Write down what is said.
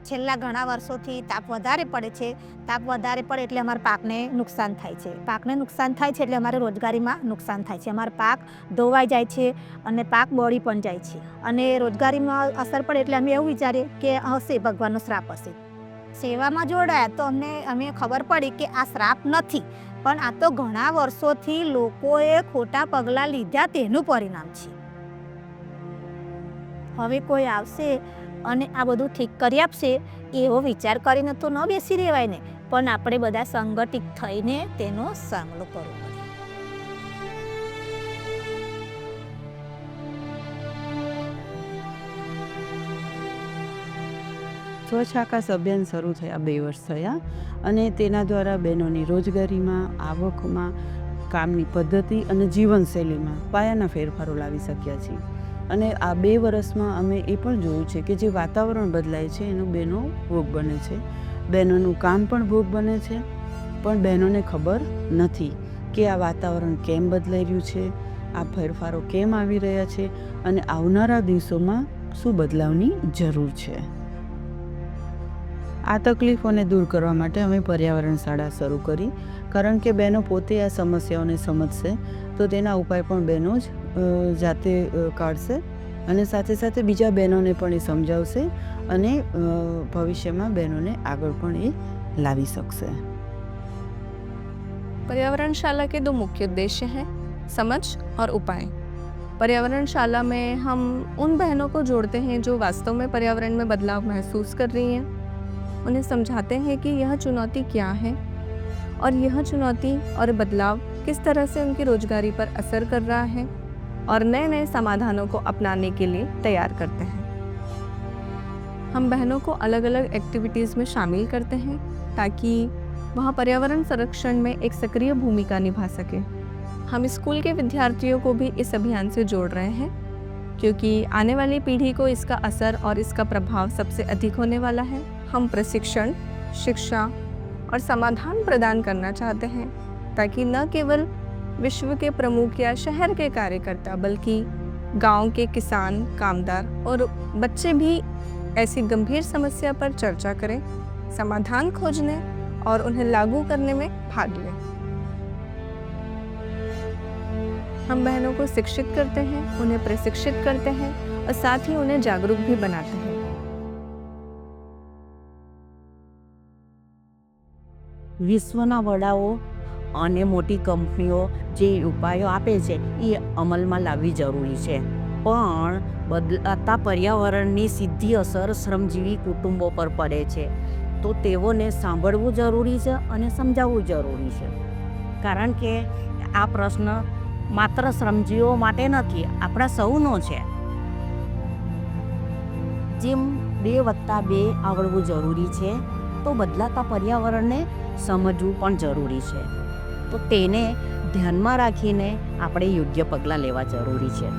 છેલ્લા ઘણા વર્ષોથી તાપ વધારે પડે છે. તાપ વધારે પડે એટલે અમારા પાકને નુકસાન થાય છે. પાકને નુકસાન થાય છે એટલે અમારે રોજગારીમાં નુકસાન થાય છે. અમારો પાક ધોવાઈ જાય છે અને પાક બળી પણ જાય છે. અને રોજગારીમાં અસર પડે એટલે અમે એવું વિચારીએ કે હશે ભગવાનનો શ્રાપ હશે. સેવામાં જોડાયા તો અમે ખબર પડી કે આ શ્રાપ નથી, પણ આ તો ઘણા વર્ષોથી લોકોએ ખોટા પગલાં લીધા તેનું પરિણામ છે. હવે કોઈ આવશે અને આ બધું ઠીક કરી આપશે એવો વિચાર કરીને તો ન બેસી રહેવાય ને, પણ આપણે બધા સંગઠિત થઈને તેનો સામનો કરવો પડે. સ્વચ્છ આકાશ અભિયાન શરૂ થયા 2 વર્ષ થયા અને તેના દ્વારા બહેનોની રોજગારીમાં, આવકમાં, કામની પદ્ધતિ અને જીવનશૈલીમાં પાયાના ફેરફારો લાવી શક્યા છીએ. અને આ 2 વર્ષમાં અમે એ પણ જોયું છે કે જે વાતાવરણ બદલાય છે એનો બહેનો ભોગ બને છે. બહેનોનું કામ પણ ભોગ બને છે, પણ બહેનોને ખબર નથી કે આ વાતાવરણ કેમ બદલાઈ રહ્યું છે, આ ફેરફારો કેમ આવી રહ્યા છે અને આવનારા દિવસોમાં શું બદલાવની જરૂર છે. આ તકલીફોને દૂર કરવા માટે અમે પર્યાવરણ શાળા શરૂ કરી, કારણ કે બહેનો પોતે આ સમસ્યાઓને સમજશે તો તેના ઉપાય પણ બહેનો જ જાતે કાઢશે અને સાથે સાથે બીજા બહેનોને પણ એ સમજાવશે અને ભવિષ્યમાં બહેનોને આગળ પણ એ लावी सकते हैं। पर्यावरणशाला के 2 मुख्य उद्देश्य हैं, समझ और उपाय। पर्यावरणशाला में हम उन बहनों को जोड़ते हैं जो वास्तव में पर्यावरण में बदलाव महसूस कर रही हैं। उन्हें समझाते हैं कि यह चुनौती क्या है और यह चुनौती और बदलाव किस तरह से उनकी रोजगारी पर असर कर रहा है और नए नए समाधानों को अपनाने के लिए तैयार करते हैं। हम बहनों को अलग अलग एक्टिविटीज़ में शामिल करते हैं ताकि वह पर्यावरण संरक्षण में एक सक्रिय भूमिका निभा सके। हम स्कूल के विद्यार्थियों को भी इस अभियान से जोड़ रहे हैं क्योंकि आने वाली पीढ़ी को इसका असर और इसका प्रभाव सबसे अधिक होने वाला है। हम प्रशिक्षण, शिक्षा और समाधान प्रदान करना चाहते हैं ताकि न केवल विश्व के प्रमुख या शहर के कार्यकर्ता बल्कि गांव के किसान, कामदार और बच्चे भी ऐसी गंभीर समस्या पर चर्चा करें, समाधान खोजने और उन्हें लागू करने में भाग लें। हम बहनों को शिक्षित करते हैं, उन्हें प्रशिक्षित करते हैं और साथ ही उन्हें जागरूक भी बनाते हैं। વિશ્વના વડાઓ અને મોટી કંપનીઓ જે ઉપાયો આપે છે એ અમલમાં લાવવી જરૂરી છે, પણ બદલાતા પર્યાવરણની સીધી અસર શ્રમજીવી કુટુંબો પર પડે છે, તો તેઓને સાંભળવું જરૂરી છે અને સમજાવવું જરૂરી છે. કારણ કે આ પ્રશ્ન માત્ર શ્રમજીવીઓ માટે નથી, આપણા સૌનો છે. જેમ 2+2 આવડવું જરૂરી છે, તો બદલાતા પર્યાવરણને સમજવું પણ જરૂરી છે. તો તેને ધ્યાનમાં રાખીને આપણે યોગ્ય પગલાં લેવા જરૂરી છે.